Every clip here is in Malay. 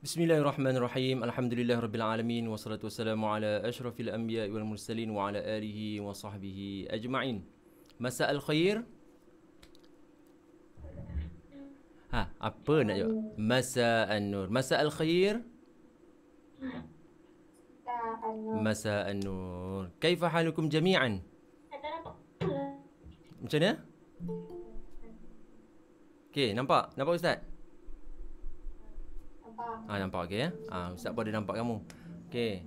Bismillahirrahmanirrahim. Alhamdulillahirabbil alamin wassalatu wassalamu ala asyrafil anbiya'i wal mursalin wa ala alihi wa sahbihi ajma'in. Masa'al khair. Apa nak jawab? Masa'an nur. Masa'al khair. Masa'an nur. Kaifa halukum jami'an? Macam mana? Okey, nampak? Nampak Ustaz? Nampak okey ya? Ustaz pun ada nampak kamu. Okey.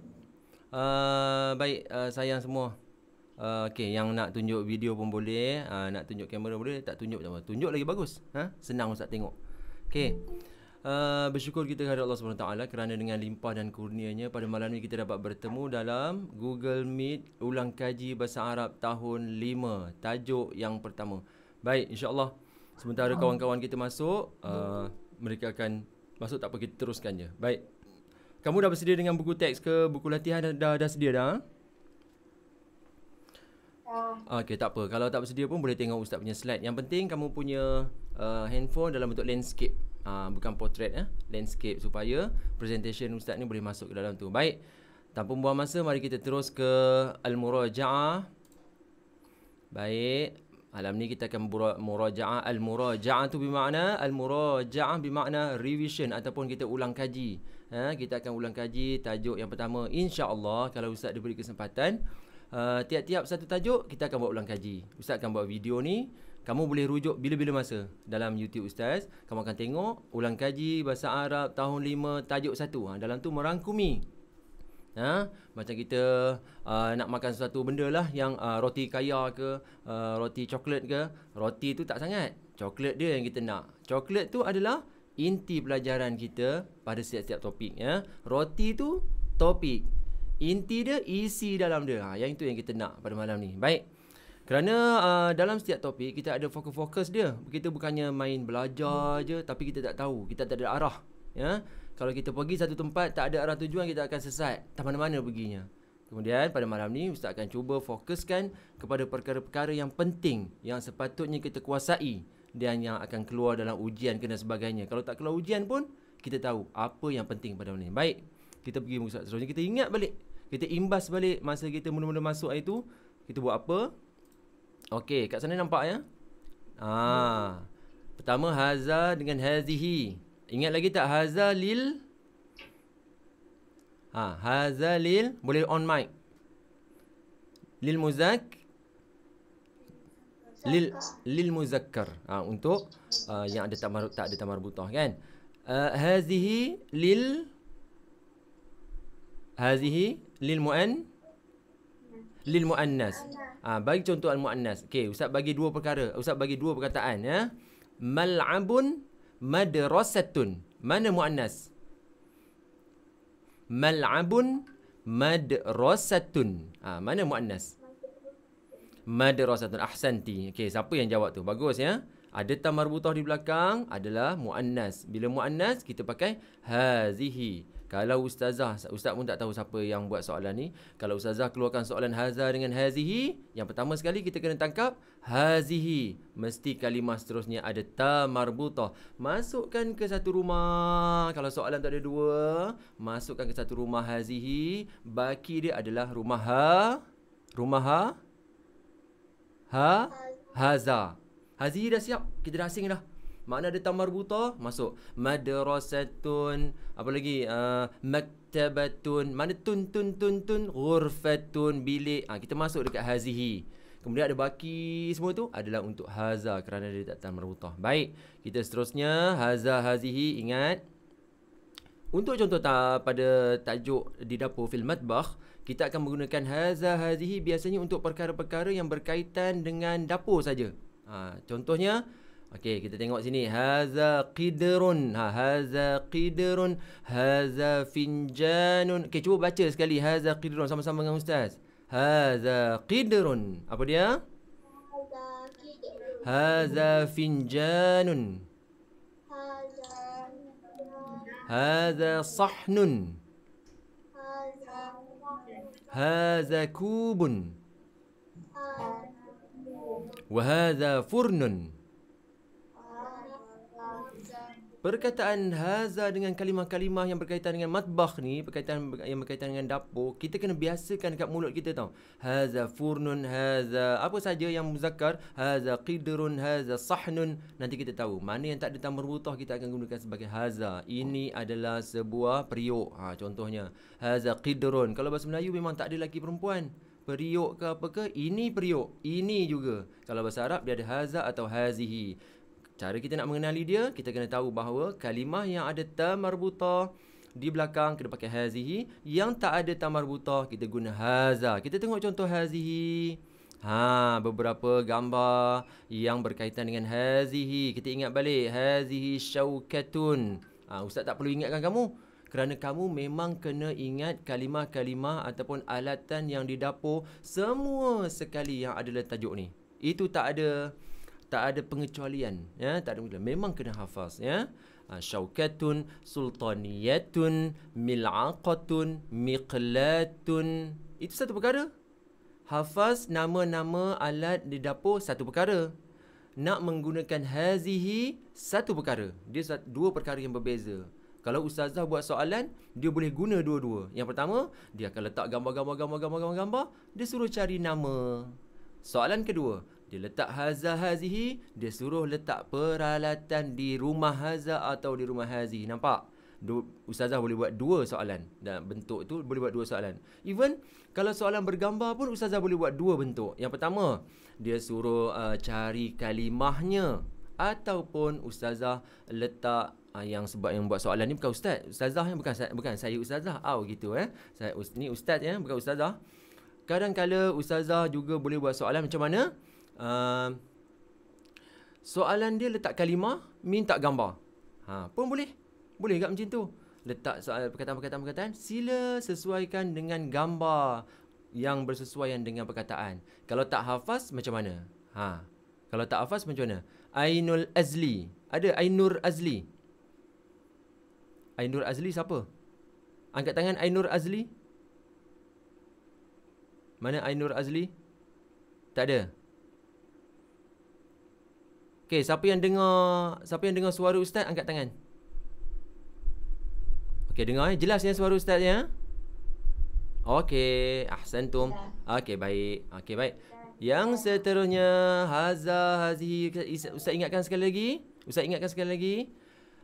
Baik, sayang semua. Okey, yang nak tunjuk video pun boleh, nak tunjuk kamera boleh, tak tunjuk tak apa. Tunjuk lagi bagus. Senang Ustaz tengok. Okey. Bersyukur kita kepada Allah SWT kerana dengan limpah dan kurnianya pada malam ini kita dapat bertemu dalam Google Meet ulang kaji bahasa Arab tahun 5, tajuk yang pertama. Baik, insya-Allah sementara kawan-kawan kita masuk, mereka akan masuk, tak apa, kita teruskan je. Baik. Kamu dah bersedia dengan buku teks ke buku latihan? Dah sedia dah? Okey, tak apa. Kalau tak bersedia pun boleh tengok Ustaz punya slide. Yang penting kamu punya handphone dalam bentuk landscape. Bukan portrait, landscape, supaya presentation Ustaz ni boleh masuk ke dalam tu. Baik. Tanpa buang masa, mari kita terus ke al-muraja'ah. Baik. Malam ni kita akan muraja'ah. Al-muraja'ah tu bermakna revision ataupun kita ulang kaji. Kita akan ulang kaji tajuk yang pertama. InsyaAllah kalau Ustaz diberi kesempatan, tiap-tiap satu tajuk kita akan buat ulang kaji. Ustaz akan buat video ni. Kamu boleh rujuk bila-bila masa dalam YouTube Ustaz. Kamu akan tengok ulang kaji bahasa Arab tahun 5 tajuk 1. Dalam tu merangkumi. Macam kita nak makan sesuatu benda lah, yang roti kaya ke, roti coklat ke. Roti tu tak sangat, coklat dia yang kita nak. Coklat tu adalah inti pelajaran kita pada setiap-setiap topik. Roti tu topik, inti dia isi dalam dia. Yang itu yang kita nak pada malam ni. Baik. Kerana dalam setiap topik kita ada fokus-fokus dia. Kita bukannya main belajar je tapi kita tak tahu, kita tak ada arah. Kalau kita pergi satu tempat tak ada arah tujuan, kita akan sesat, tak mana-mana perginya. Kemudian pada malam ni Ustaz akan cuba fokuskan kepada perkara-perkara yang penting, yang sepatutnya kita kuasai dan yang akan keluar dalam ujian dan sebagainya. Kalau tak keluar ujian pun kita tahu apa yang penting pada malam ni. Baik, kita pergi Ustaz seterusnya. Kita ingat balik, kita imbas balik masa kita mula-mula masuk hari tu, kita buat apa. Okey, kat sana nampak ya? Pertama haza dengan hazihi. Ingat lagi tak haza lil? Haza lil, boleh on mic. Lil muzak, lil muzakkar. Untuk yang ada tak ada tamar butah kan? Hazihi lil muannas. Bagi contoh al-muannas. Okey, Ustaz bagi dua perkara. Ustaz bagi dua perkataan ya. Mal'abun, madrasatun. Mana muannas? Mal'abun, madrasatun. Mana muannas? Madrasatun. Ahsanti. Okey, siapa yang jawab tu? Bagus ya. Ada tamar butah di belakang adalah muannas. Bila muannas kita pakai hazihi. Kalau ustaz pun tak tahu siapa yang buat soalan ni. Kalau ustazah keluarkan soalan haza dengan hazihi, yang pertama sekali kita kena tangkap hazihi. Mesti kalimah seterusnya ada ta marbutah. Masukkan ke satu rumah. Kalau soalan tak ada dua, masukkan ke satu rumah hazihi. Baki dia adalah rumah haza. Hazihi dah siap, kita dah asing dah. Makna ada tamar buta, masuk. Madrasatun, apa lagi? Maktabatun. Mana tun, ghurfatun, bilik. Kita masuk dekat hazihi. Kemudian ada baki semua tu adalah untuk haza kerana dia tak tamar buta. Baik, kita seterusnya haza hazihi. Ingat, untuk contoh pada tajuk di dapur fil matbakh, kita akan menggunakan haza hazihi biasanya untuk perkara-perkara yang berkaitan dengan dapur saja. Contohnya, okey, kita tengok sini. Haza qidrun. Haza qidrun. Haza finjanun. Okey, cuba baca sekali haza qidrun sama-sama dengan ustaz. Haza qidrun. Apa dia? Haza finjanun. Haza sahnun. Haza kubun. Wa haza furnun. Perkataan haza dengan kalimah-kalimah yang berkaitan dengan matbakh ni, yang berkaitan dengan dapur, kita kena biasakan dekat mulut kita tau. Haza furnun, haza apa saja yang muzakkar, haza qidrun, haza sahnun. Nanti kita tahu mana yang tak ada tamar marbutah, kita akan gunakan sebagai haza. Ini adalah sebuah periuk. Contohnya haza qidrun. Kalau bahasa Melayu memang tak ada lelaki perempuan. Periuk ke apa ke, ini periuk. Ini juga. Kalau bahasa Arab dia ada haza atau hazihi. Cara kita nak mengenali dia, kita kena tahu bahawa kalimah yang ada ta marbutah di belakang kena pakai hazihi, yang tak ada ta marbutah kita guna haza. Kita tengok contoh hazihi. Beberapa gambar yang berkaitan dengan hazihi. Kita ingat balik, hazihi syaukatun. Ustaz tak perlu ingatkan kamu, kerana kamu memang kena ingat kalimah-kalimah ataupun alatan yang di dapur semua sekali yang ada dalam tajuk ni. Itu tak ada pengecualian, ya, tak ada pengecualian. Memang kena hafaz, ya. Syaukatun, sultaniyatun, mil'aqatun, miqlatun. Itu satu perkara. Hafaz nama-nama alat di dapur satu perkara. Nak menggunakan hazihi satu perkara. Dia dua perkara yang berbeza. Kalau ustazah buat soalan, dia boleh guna dua-dua. Yang pertama, dia akan letak gambar. Dia suruh cari nama. Soalan kedua, dia letak haza hazihi, dia suruh letak peralatan di rumah haza atau di rumah hazihi. Nampak? Ustazah boleh buat dua soalan. Dan bentuk tu boleh buat dua soalan. Even kalau soalan bergambar pun ustazah boleh buat dua bentuk. Yang pertama, dia suruh cari kalimahnya. Ataupun ustazah letak yang buat soalan ni bukan ustaz. Ustazah yang bukan saya ustazah. Gitu ni ustaz ya, bukan ustazah. Kadang-kala ustazah juga boleh buat soalan macam mana? Soalan dia letak kalimah, minta gambar. Pun boleh. Boleh tak macam tu? Letak soal perkataan-perkataan, sila sesuaikan dengan gambar yang bersesuaian dengan perkataan. Kalau tak hafaz macam mana? Kalau tak hafaz macam mana? Ainul Azli. Ada Ainur Azli. Ainur Azli siapa? Angkat tangan Ainur Azli. Mana Ainur Azli? Tak ada. Okey, siapa yang dengar suara ustaz angkat tangan. Okey, dengar jelas ya suara ustaz ya? Okey, ahsantum. Okey, baik. Yang seterusnya haza hazihi. Ustaz ingatkan sekali lagi.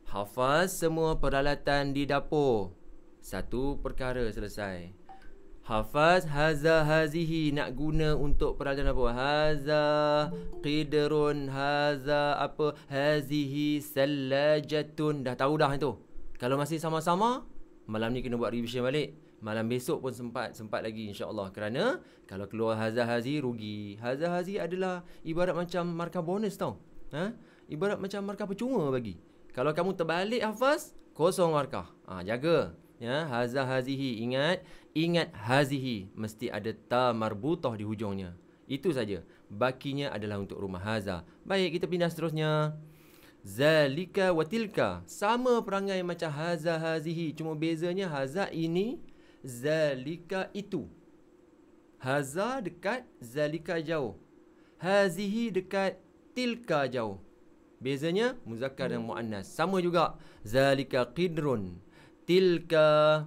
Hafaz semua peralatan di dapur. Satu perkara selesai. Hafaz haza hazihi, nak guna untuk peralatan apa? Haza qidrun, haza apa? Hazihi salajatun. Dah tahu dah itu. Kalau masih sama-sama, malam ni kena buat revision balik. Malam besok pun sempat lagi insya-Allah. Kerana kalau keluar haza hazihi rugi. Haza hazihi adalah ibarat macam markah bonus tau. Ibarat macam markah percuma bagi. Kalau kamu terbalik hafaz, kosong markah. Jaga. Ya, haza hazihi, ingat hazihi mesti ada ta marbutah di hujungnya. Itu saja. Bakinya adalah untuk rumah haza. Baik, kita pindah seterusnya. Zalika wa tilka. Sama perangai macam haza hazihi, cuma bezanya haza ini, zalika itu. Haza dekat, zalika jauh. Hazihi dekat, tilka jauh. Bezanya muzakkar dan muannas. Sama juga. Zalika qidrun, tilka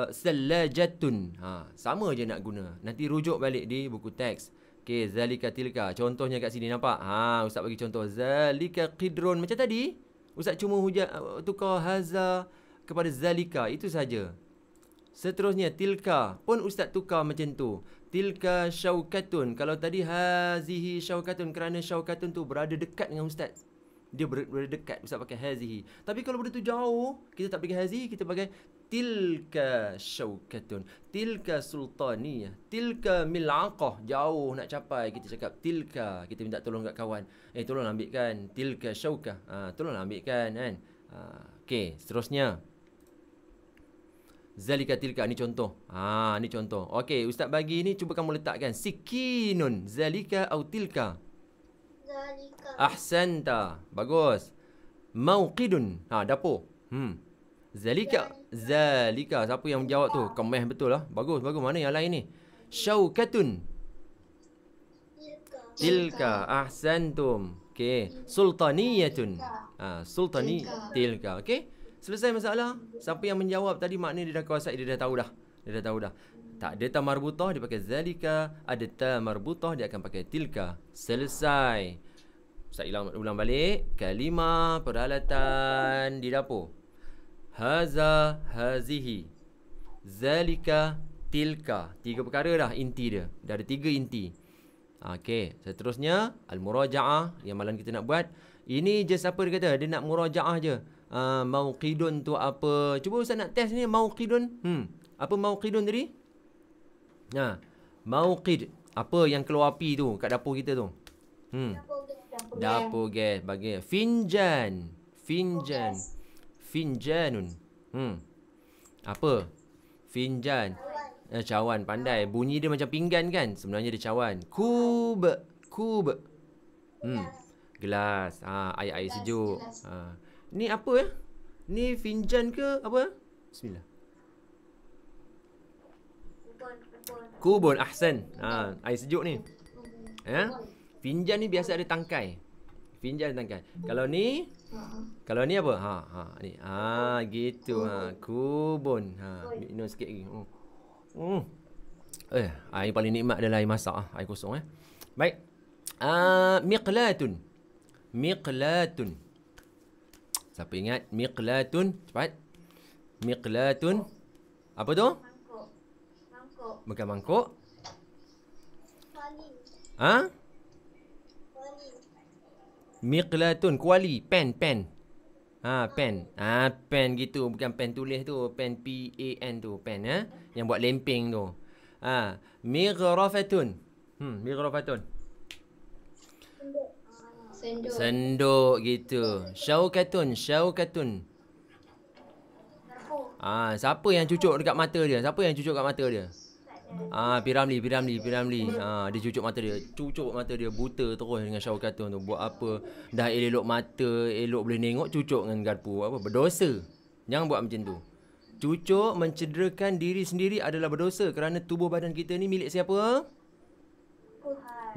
salajatun. Sama je nak guna. Nanti rujuk balik di buku teks. Okey, zalika tilka. Contohnya kat sini nampak? Ustaz bagi contoh. Zalika qidrun. Macam tadi, ustaz cuma tukar haza kepada zalika. Itu saja. Seterusnya tilka pun ustaz tukar macam tu. Tilka syaukatun. Kalau tadi hazihi syaukatun, kerana syaukatun tu berada dekat dengan ustaz. Dia berada dekat, ustaz pakai hazihi. Tapi kalau benda tu jauh, kita tak pakai hazihi, kita pakai tilka syaukatun, tilka sultaniyah, tilka mil'aqah. Jauh nak capai, kita cakap tilka. Kita minta tolong kat kawan, tolong ambilkan tilka syaukah. Tolong ambilkan kan. Okey, seterusnya. Zalika tilka, ni contoh. Ni contoh. Okey, ustaz bagi ni, cuba kamu letakkan sikinun, zalika atau tilka. Zalika. Ahsanta. Bagus. Mauqidun. Dapur. Zalika. Siapa yang menjawab tu? Kemeh betul lah. Bagus. Mana yang lain ni? Syaukatun. Tilka. Ahsantum. Okey, sultaniyatun. Tilka. Okey. Selesai masalah. Siapa yang menjawab tadi maknanya dia dah kuasai, dia dah tahu dah. Dia dah tahu dah. Tak ada ta marbutah dia pakai zalika, ada ta marbutah dia akan pakai tilka. Selesai. Ustaz ulang balik. Kalimah peralatan di dapur. Haza, hazihi, zalika, tilka. 3 perkara dah inti dia. Dah ada 3 inti. Okey, seterusnya al-muraja'ah yang malam kita nak buat. Ini je siapa dia kata dia nak muraja'ah je. Mauqidun tu apa? Cuba Ustaz nak test ni mauqidun. Apa mauqidun tadi? Mauqid. Apa yang keluar api tu kat dapur kita tu? Dapur gas. Bagi finjan. Finjanun. Apa? Finjan. Cawan. Pandai. Bunyi dia macam pinggan kan? Sebenarnya dia cawan. Kub. Gelas. Air sejuk. Ni apa ya? Ni finjan ke apa? Bismillah. Kubun. Ahsan. Air sejuk ni. Finjan ni biasa ada tangkai. Kalau ni apa? Ni. Gitu. Kubun. Minum sikit lagi. Air paling nikmat adalah air masak. Air kosong. Baik. Miqlatun. Siapa ingat? Miqlatun. Cepat. Miqlatun. Apa tu? Bukan mangkuk. Miqlatun. Kuali. Pen. Pen. Pen gitu. Bukan pen tulis tu. Pen P-A-N tu. Pen. Yang buat lempeng tu. Mighrafatun. Mighrafatun. Senduk gitu. Syaukatun. Siapa yang cucuk dekat mata dia? Piramli. Dia cucuk mata dia. Buta terus dengan syaukatun tu. Buat apa? Dah elok mata, elok boleh tengok, cucuk dengan garpu. Apa? Berdosa. Jangan buat macam tu. Cucuk mencederakan diri sendiri adalah berdosa. Kerana tubuh badan kita ni milik siapa?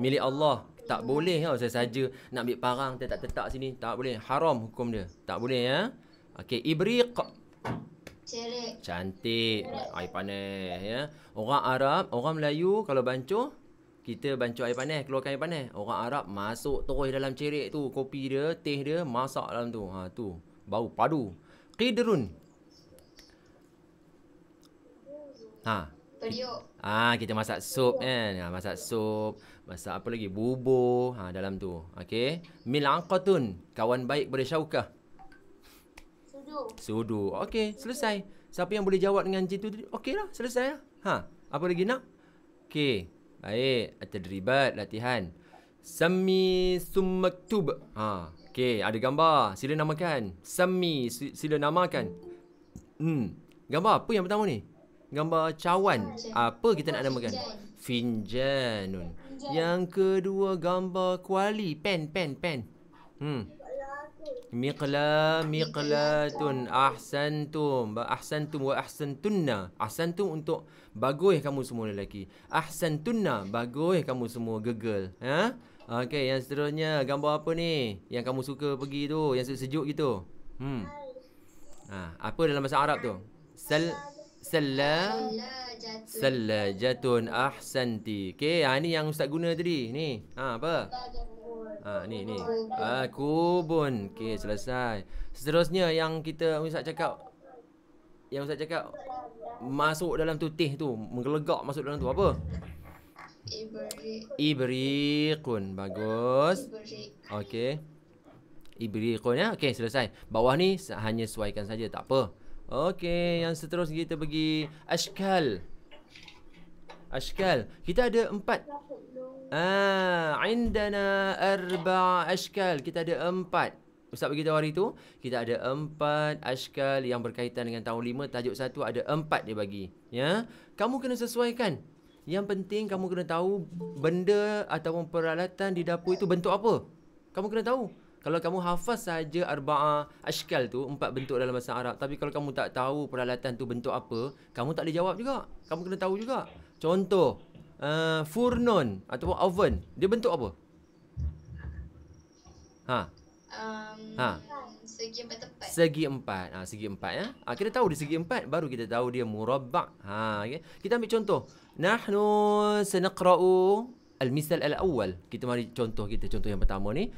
Milik Allah. Tak boleh saya saja nak ambil parang tak sini. Tak boleh. Haram hukum dia. Tak boleh ya. Okey, ibriq. Cantik. Air panas ya. Orang Arab, orang Melayu kalau bancuh, kita bancuh air panas, keluarkan air panas. Orang Arab masuk terus dalam cerik tu, kopi dia, teh dia, masak dalam tu. Tu bau padu. Qidrun. Periuk. Kita masak sup kan. Masak sup, masak apa lagi? Bubur dalam tu. Okey. Mil'aqatun. Kawan baik pada Syaukah. Sudu. Okey, selesai. Siapa yang boleh jawab dengan macam tu? Okeylah, selesai lah. Apa lagi nak? Okey. Baik, tadribat, latihan. Sammi summaktub. Okey, ada gambar. Sila namakan. Sammi, sila namakan. Gambar apa yang pertama ni? Gambar cawan. Apa kita nak namakan? Finjanun. Yang kedua gambar kuali. Pen. Miqlatun. Ahsantum wa ahsantunna. Ahsantum untuk bagus kamu semua lelaki. Ahsantunna, bagus kamu semua gegel. Okey, yang seterusnya gambar apa ni? Yang kamu suka pergi tu, yang sejuk gitu. Apa dalam bahasa Arab tu? Sallajatun. Ahsanti. Okey, ni yang ustaz guna tadi. Ni. Apa? Ni. Kubun. Okey, selesai. Seterusnya yang ustaz cakap masuk dalam tu teh tu, menggelegak masuk dalam tu apa? Ibriqun. Bagus. Okey. Ibriqun ya. Okey, selesai. Bawah ni hanya sesuaikan saja, tak apa. Okey, yang seterusnya kita pergi ashkal. Kita ada 4. Indana 4 ashkal. Kita ada 4. Ustaz beritahu hari tu, kita ada 4 ashkal yang berkaitan dengan tahun 5. Tajuk 1 ada 4 dia bagi. Ya. Kamu kena sesuaikan. Yang penting kamu kena tahu benda ataupun peralatan di dapur itu bentuk apa. Kamu kena tahu. Kalau kamu hafaz saja arba'a ashkal tu, 4 bentuk dalam bahasa Arab, tapi kalau kamu tak tahu peralatan tu bentuk apa, kamu tak boleh jawab juga. Kamu kena tahu juga. Contoh, furnun ataupun oven, dia bentuk apa? Ha. Ha. Segi empat tepat. Segi empat. Segi empat ya. Kita tahu dia segi empat, baru kita tahu dia murabba'. Okay. Kita ambil contoh. Nahnu sanaqra'u al-misal al-awwal. Kita mari contoh kita. Contoh yang pertama ni.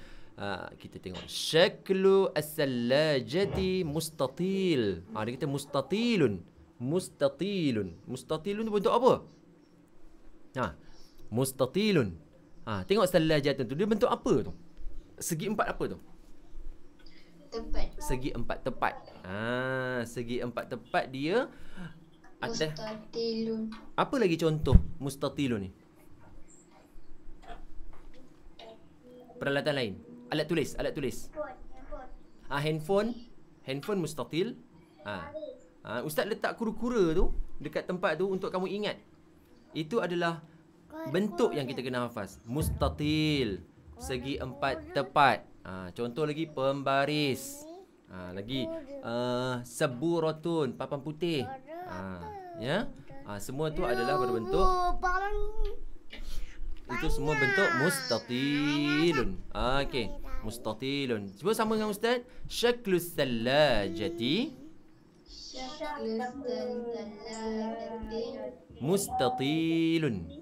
Kita tengok. Syaklu as-sallajati mustatil. Dia kata mustatilun. Mustatilun. Mustatilun tu bentuk apa? Mustatilun. Tengok sallajatun tu. Dia bentuk apa tu? Segi empat apa tu? Tepat. Segi empat tepat. Segi empat tepat dia atas. Mustatilun. Apa lagi contoh mustatilun ni? Peralatan lain. Alat tulis, alat tulis. Handphone. Handphone mustatil. Ustaz letak kura-kura tu dekat tempat tu untuk kamu ingat. Itu adalah bentuk yang kita kena hafaz. Mustatil. Segi empat tepat. Contoh lagi pembaris. Lagi seburatun, papan putih. Ya. Semua tu adalah berbentuk, itu semua bentuk mustatilun. Okey, mustatilun. Cuba sama dengan ustaz. Syaklus sallajati mustatilun. Mustatilun.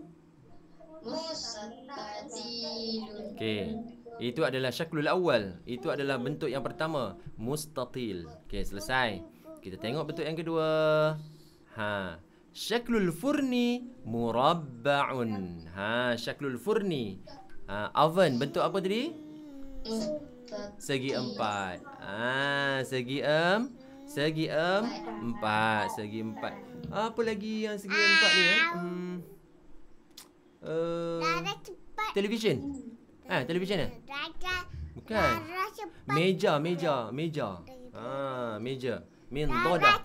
Okey. Itu adalah syaklul awal. Itu adalah bentuk yang pertama, mustatil. Okey, selesai. Kita tengok bentuk yang kedua. Syaklul furni murabba'un. Syaklul furni. Oven bentuk apa tadi? Segi empat. Segi empat. Segi empat. Apa lagi yang segi empat ni ya? Television. Television eh? Bukan. Meja. Meja. Min doda.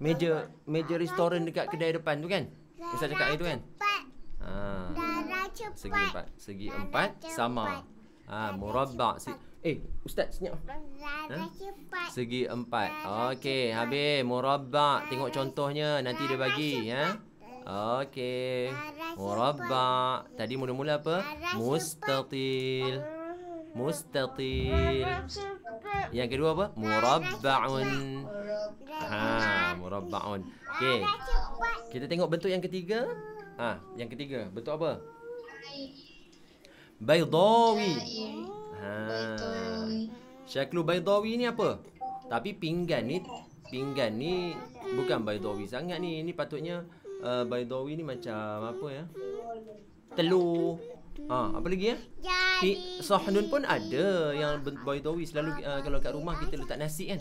Meja restoran dekat kedai depan tu kan? Ustaz cakap itu kan? Segi empat. Segi empat sama. Murabba'. Ustaz senyap. Segi empat. Okey, habis murabba'. Tengok contohnya nanti dia bagi ya. Okey. Murabba'. Tadi mula-mula apa? Mustatil. Mustatil. Yang kedua apa? Murabba'un. Murabba'un. Okey. Kita tengok bentuk yang ketiga. Yang ketiga, bentuk apa? Baydawi. Syaklu baydawi ni apa? Tapi pinggan ni bukan baydawi sangat ni. Ini patutnya baydawi ni macam apa ya? Telur. Apa lagi ya? Sahnun pun ada yang baydawi. Selalu kalau kat rumah kita letak nasi kan.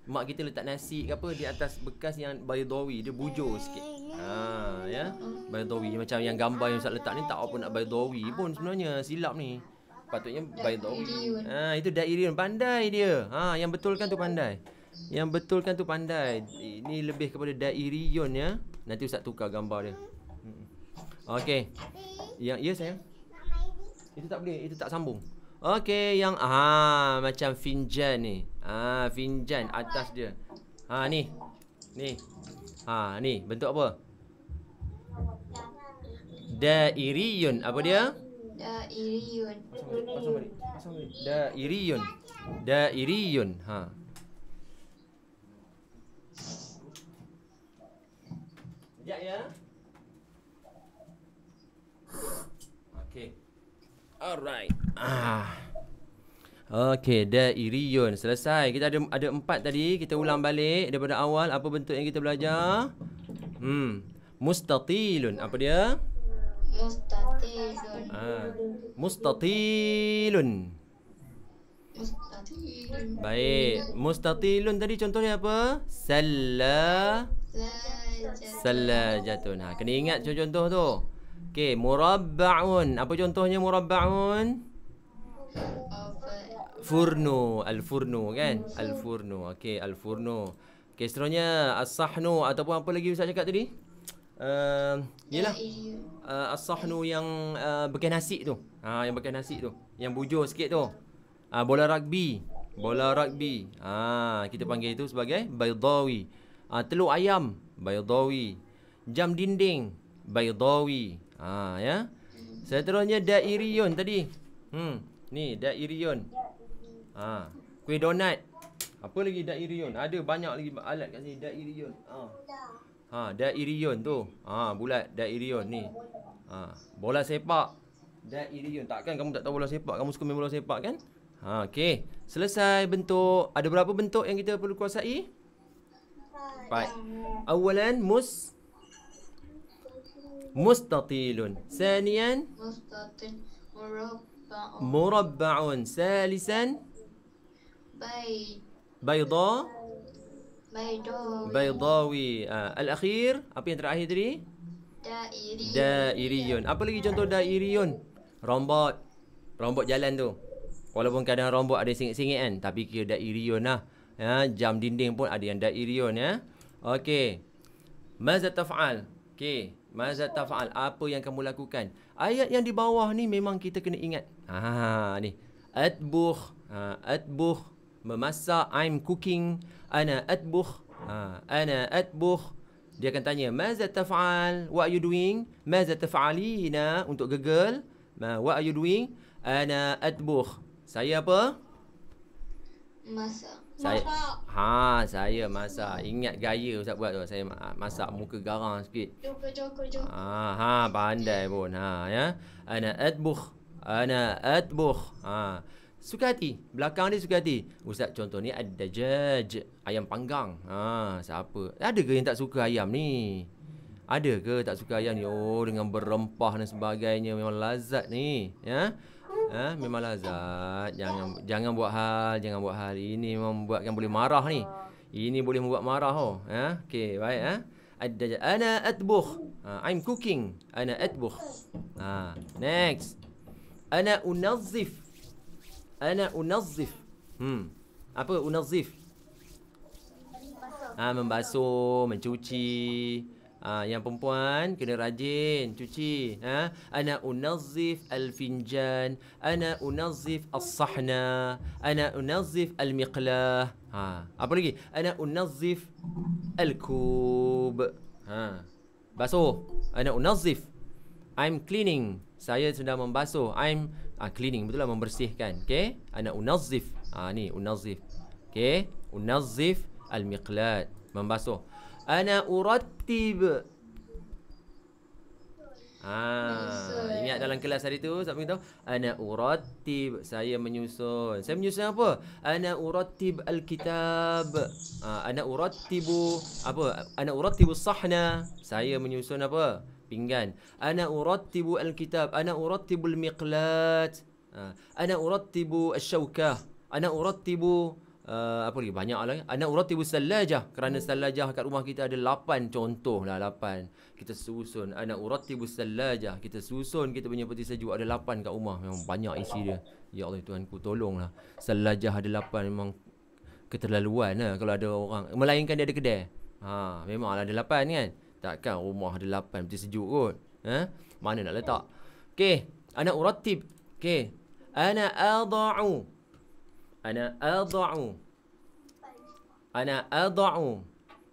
Mak kita letak nasi ke apa di atas bekas yang baydawi, dia bujur sikit. Ya. Baydawi macam yang gambar yang Ustaz letak ni tak apa nak baydawi pun sebenarnya, silap ni. Patutnya baydawi. Itu dairiyun, pandai dia. Yang betulkan tu pandai. Yang betulkan tu pandai. Ini lebih kepada dairiyun ya. Nanti Ustaz tukar gambar dia. Okey. Yang ya sayang. Itu tak boleh, itu tak sambung. Okey, yang macam finjan ni. Finjan atas dia. Ni. Ni bentuk apa? Dairiyun. Apa dia? Dairiyun. Pasang balik. Dairiyun. Dairiyun. Sekejap ya. Okey. Alright. Okey, dairiyun. Selesai. Kita ada 4 tadi. Kita ulang balik daripada awal. Apa bentuk yang kita belajar? Mustatilun. Apa dia? Mustatilun. Mustatilun. Mustatilun. Baik. Mustatilun tadi contohnya apa? Sallajatun. Kena ingat contoh tu. Okey, murabba'un. Apa contohnya murabba'un? Furnu. Al-furnu kan? Al-furnu. Okey, al-furnu. Okey, seterusnya as-sahnu ataupun apa lagi Ustaz cakap tadi? Yalah. As-sahnu yang bekas nasi tu. Yang bekas nasi tu. Yang bujur sikit tu. Bola rugby. Bola rugby. Kita panggil itu sebagai baydawi. Telur ayam, baydawi. Jam dinding, baydawi. Ya. Seterusnya dairiyun tadi. Ni dairiyun. Ha, kuih donat. Apa lagi dairiyun? Ada banyak lagi alat kat sini dairiyun. Dairiyun tu. Bulat dairiyun ni. Bola sepak. Dairiyun. Takkan kamu tak tahu bola sepak? Kamu suka main bola sepak kan? Okey. Selesai bentuk. Ada berapa bentuk yang kita perlu kuasai? 4. Awalan mustatilun. Saniyan mustatil, murabba'un, murabba'un. Salisan bayda baydawi, baydawi. Al-akhir, apa yang terakhir tadi? Dairiyun. Apa lagi contoh dairiyun? Rombot jalan tu. Walaupun kadang rombot ada singit-singit kan, tapi kira dairiyun lah. Jam dinding pun ada yang dairiyun ya. Okey. Maza taf'al? Okey. Maza taf'al? Apa yang kamu lakukan? Ayat yang di bawah ni memang kita kena ingat. Ni. Atbukh. Atbukh. Memasak. I'm cooking. Ana atbukh. Ana atbukh. Dia akan tanya, maza taf'al? What are you doing? Maza taf'alina? Untuk gegel. What are you doing? Ana atbukh. Saya apa? masak, Saya masak. Ingat gaya Ustaz buat tu. Saya masak muka garang sikit. jom. Pandai pun. Ya. Ana atbukh. Ana atbukh. Suka hati. Belakang dia suka hati. Ustaz contoh ni ad-dajaj, ayam panggang. Siapa? Ada ke yang tak suka ayam ni? Ada ke tak suka ayam ni? Oh, dengan berempah dan sebagainya memang lazat ni, ya. Memang lazat. Jangan buat hal ini memang membuatkan boleh marah ni. Ini boleh membuat marah Okey, baik Ad-dajaj. Ana atbukh. I'm cooking. Ana atbukh. Next. Ana unazzif. Ana unazzif. Apa unazzif? Membasuh, mencuci. Yang perempuan kena rajin cuci. Ana unazzif al-finjan. Ana unazzif as-sahna. Ana unazzif al-miqlah. Apa lagi? Ana unazzif al-kub. Basuh. Ana unazzif. I'm cleaning. Saya sedang membasuh. I'm cleaning, betul lah, membersihkan. Okey, ana unazzif. Ni unazzif. Okey, unazzif al-miqlat, membasuh. Ana urattib. Ingat dalam kelas hari tu Ustaz beritahu, ana urattib, saya menyusun. Saya menyusun apa? Ana urattib al-kitab. Ana urattibu apa? Ana urattibu sahna. Saya menyusun apa? Pinggan. Ana urattibu al-kitab. Ana urattibu al-miqlat. Ana urattibu asy-syaukah. Ana urattibu apa lagi? Banyak lagi. Ana urattibu salajah. Kerana salajah kat rumah kita ada 8 contoh lah, 8. Kita susun. Ana urattibu salajah. Kita susun kita punya peti sejuk ada 8 kat rumah. Memang banyak isi dia. Ya Allah Tuhanku, tolonglah. Salajah ada 8 memang keterlaluan lah kalau ada orang. Melainkan dia ada kedai. Memang ada 8 kan. Takkan rumah ada 8 peti sejuk kot. Mana nak letak? Okey, ana urattib. Okey. Ana adha'u. Ana adha'u. Ana adha'u.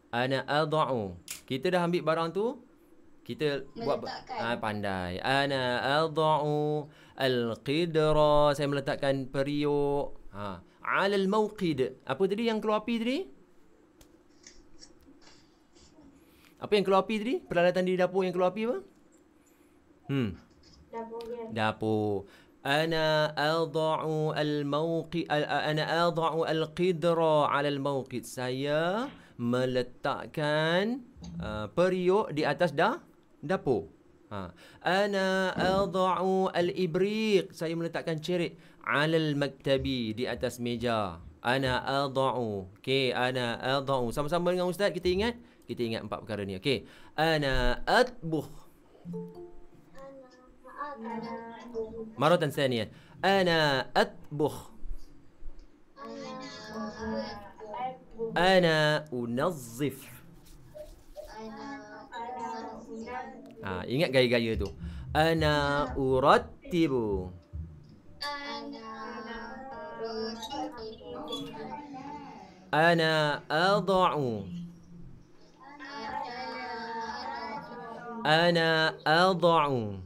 Ana adha'u. Kita dah ambil barang tu, kita buat pandai. Ana adha'u al-qidra. Saya meletakkan periuk. 'Ala al-mawqid. Apa tadi yang keluar api tadi? Apa yang keluar api tadi? Peralatan di dapur yang keluar api apa? Dapur. Ana adha'u al-mawqid. Ana adha'u al-qidra 'ala al-mawqid. Saya meletakkan periuk di atas dapur. Ana adha'u al-ibriq. Saya meletakkan cerit 'ala al-maktabi, di atas meja. Ana adha'u. Okey, ana adha'u. Sama-sama dengan ustaz kita ingat. Kita ingat 4 perkara ni. Okey. Ana atbukh. Maratan thaniyan. Ana atbukh. Ana unazzif. Ingat gaya-gaya tu. Ana urattibu. Ana adha'u. Ana adha'u.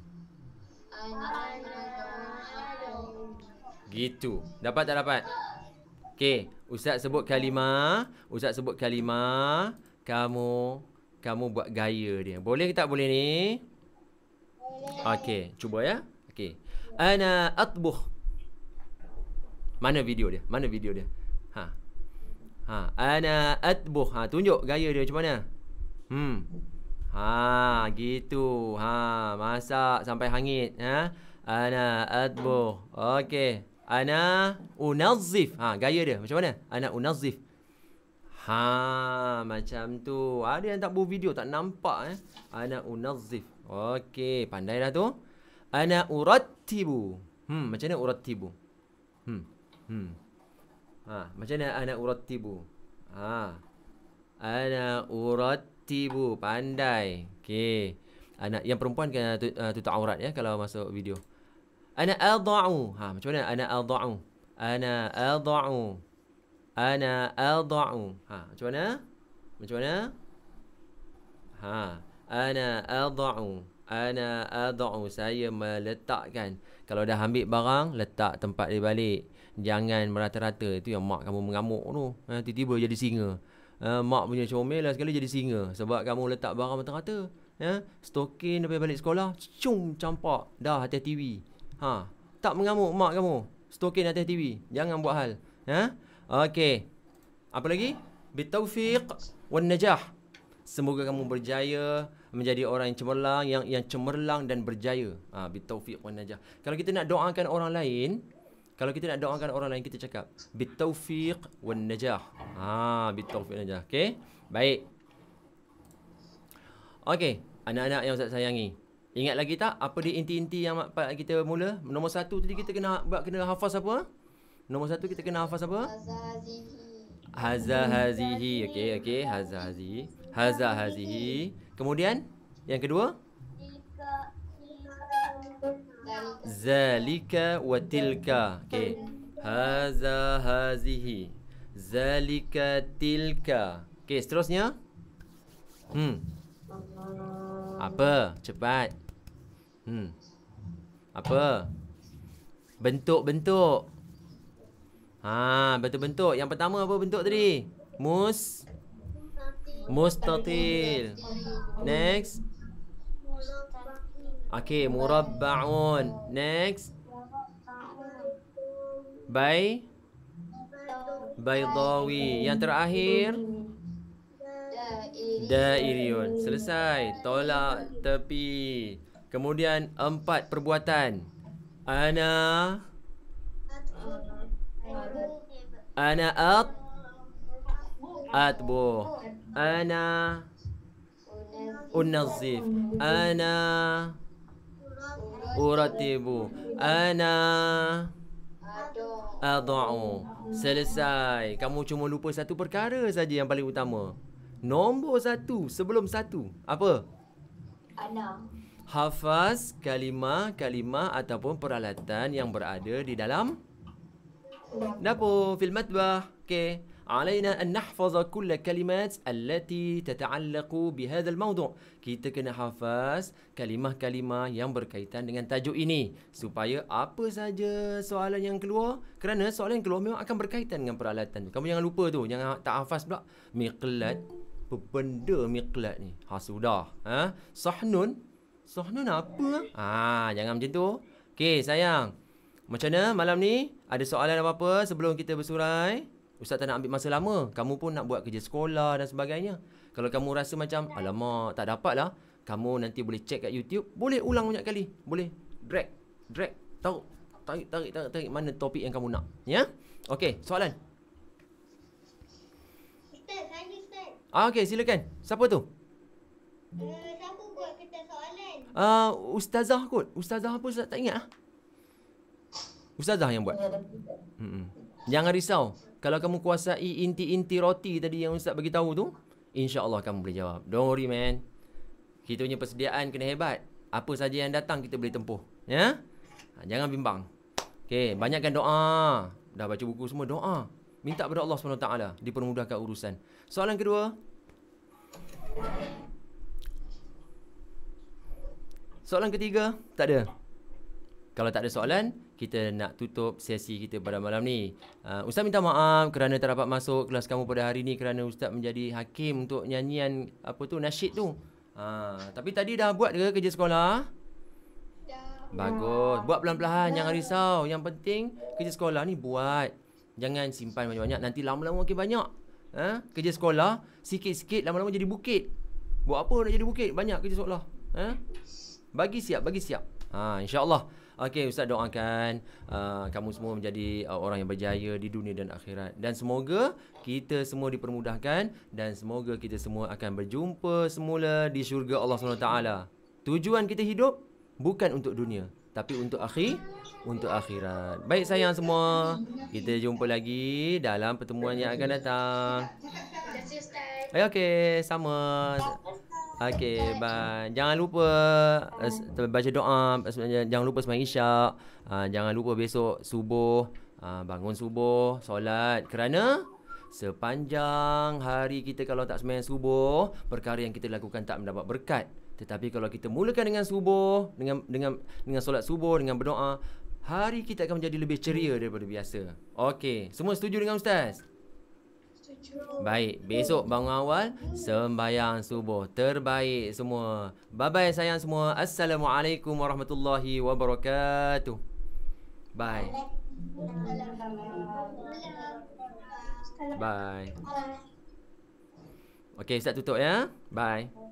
Gitu. Dapat tak dapat? Okey, Ustaz sebut kalimah, kamu buat gaya dia. Boleh ke tak boleh ni? Okey, cuba ya. Okey. Ana atbuh. Mana video dia? Ha. Ana atbuh. Tunjuk gaya dia macam mana? Gitu. Masak sampai hangit, Ana atbuh. Okey. Ana unazzif. Gaya dia macam mana? Ana unazzif. Macam tu. Ada yang tak buat video, tak nampak Ana unazzif. Okey, pandai dah tu. Ana urattibu. Macam mana urattibu? Macam mana ana urattibu? Ana urattibu. Pandai. Okey. Anak yang perempuan kena tutup aurat ya kalau masuk video. Ana adha'u. Macam mana? Ana adha'u. Ana adha'u. Ana adha'u. Macam mana? Ana adha'u. Ana adha'u. Saya meletakkan. Kalau dah ambil barang, letak tempat dia balik. Jangan merata-rata. Itu yang mak kamu mengamuk tu. Tiba-tiba jadi singa. Mak punya comel lah sekali jadi singa. Sebab kamu letak barang merata-rata. Stokin daripada balik sekolah. Campak. Dah atas TV. Tak mengamuk mak kamu. Stokin atas TV. Jangan buat hal. Okey. Apa lagi? Bitaufiq wan najah. Semoga kamu berjaya menjadi orang yang cemerlang, yang cemerlang dan berjaya. Bitaufiq wan najah. Kalau kita nak doakan orang lain, kita cakap bitaufiq wan najah. Bitaufiq wan najah. Okey. Baik. Okey, anak-anak yang Ustaz sayangi. Ingat lagi tak apa dia inti-inti yang kita mula? Nombor 1 tadi kita kena hafaz apa? Nombor 1 kita kena hafaz apa? Haza hazihi. Okey. Haza hazihi. Kemudian yang kedua? Zalika wa tilka. Okey. Haza hazihi. Zalika tilka. Okey, seterusnya? Apa? Cepat. Apa? Bentuk-bentuk. Bentuk-bentuk. Yang pertama apa bentuk tadi? Mustatil. Next. Okey, murabba'un. Next. Baydawi. Yang terakhir dairiyun. Selesai. Tolak tepi. Kemudian 4 perbuatan. Ana atbu. Ana unazzif. Ana uratibu. Ana adha'u. Selesai. Kamu cuma lupa satu perkara saja yang paling utama. Nombor 1 sebelum 1. Apa? Hafaz kalimah ataupun peralatan yang berada di dalam dapur fil matbah. Okey. Alaina an nahfaza kull kalimat allati tata'allaqu bihadha al-mawdu'. Kita kena hafaz kalimah-kalimah yang berkaitan dengan tajuk ini supaya apa saja soalan yang keluar, kerana soalan yang keluar memang akan berkaitan dengan peralatan tu. Kamu jangan lupa tu, jangan tak hafaz pula. Miqlat, apa benda miqlat ni? Sudah. Sahnun apa? Jangan macam tu. Okey, sayang. Macam mana malam ni? Ada soalan apa-apa sebelum kita bersurai? Ustaz tak nak ambil masa lama. Kamu pun nak buat kerja sekolah dan sebagainya. Kalau kamu rasa macam, alamak, tak dapat lah. Kamu nanti boleh check kat YouTube. Boleh ulang banyak kali. Boleh drag. Tarik. Mana topik yang kamu nak. Ya? Okey, soalan. Ustaz, saya Ustaz. Okey, silakan. Siapa tu? Siapa buat kertas soalan? Ustazah kot. Ustazah apa Ustaz tak ingat? Ustazah yang buat. Jangan risau. Kalau kamu kuasai inti-inti roti tadi yang Ustaz bagi tahu tu, insya-Allah kamu boleh jawab. Don't worry man. Kita punya persediaan kena hebat. Apa saja yang datang kita boleh tempuh. Ya? Jangan bimbang. Okey, banyakkan doa. Dah baca buku semua, doa. Minta kepada Allah SWT dipermudahkan urusan. Soalan kedua. Soalan ketiga, tak ada. Kalau tak ada soalan, kita nak tutup sesi kita pada malam ni. Ustaz minta maaf kerana tak dapat masuk kelas kamu pada hari ni kerana Ustaz menjadi hakim untuk nyanyian nasyid tu. Tapi tadi dah buat ke kerja sekolah? Dah. Bagus. Buat pelan-pelan, jangan risau. Yang penting kerja sekolah ni buat. Jangan simpan banyak-banyak, nanti lama-lama makin banyak. Kerja sekolah sikit-sikit lama-lama jadi bukit. Buat apa nak jadi bukit? Banyak kerja sekolah. Bagi siap. Insya-Allah. Okey, Ustaz doakan kamu semua menjadi orang yang berjaya di dunia dan akhirat. Dan semoga kita semua dipermudahkan dan semoga kita semua akan berjumpa semula di syurga Allah SWT. Tujuan kita hidup bukan untuk dunia, tapi untuk akhirat. Baik sayang semua, kita jumpa lagi dalam pertemuan yang akan datang. Terima kasih Ustaz. Okey, sama. Okey, bye. Jangan lupa baca doa, jangan lupa sembahyang Isyak. Jangan lupa besok subuh, bangun subuh, solat. Kerana sepanjang hari kita kalau tak sembahyang subuh, perkara yang kita lakukan tak mendapat berkat. Tetapi kalau kita mulakan dengan subuh, dengan solat subuh, dengan berdoa, hari kita akan menjadi lebih ceria daripada biasa. Okey, semua setuju dengan Ustaz? Baik, besok bangun awal sembahyang subuh. Terbaik semua. Bye-bye sayang semua. Assalamualaikum warahmatullahi wabarakatuh. Bye. Bye. Okey, Ustaz tutup ya. Bye.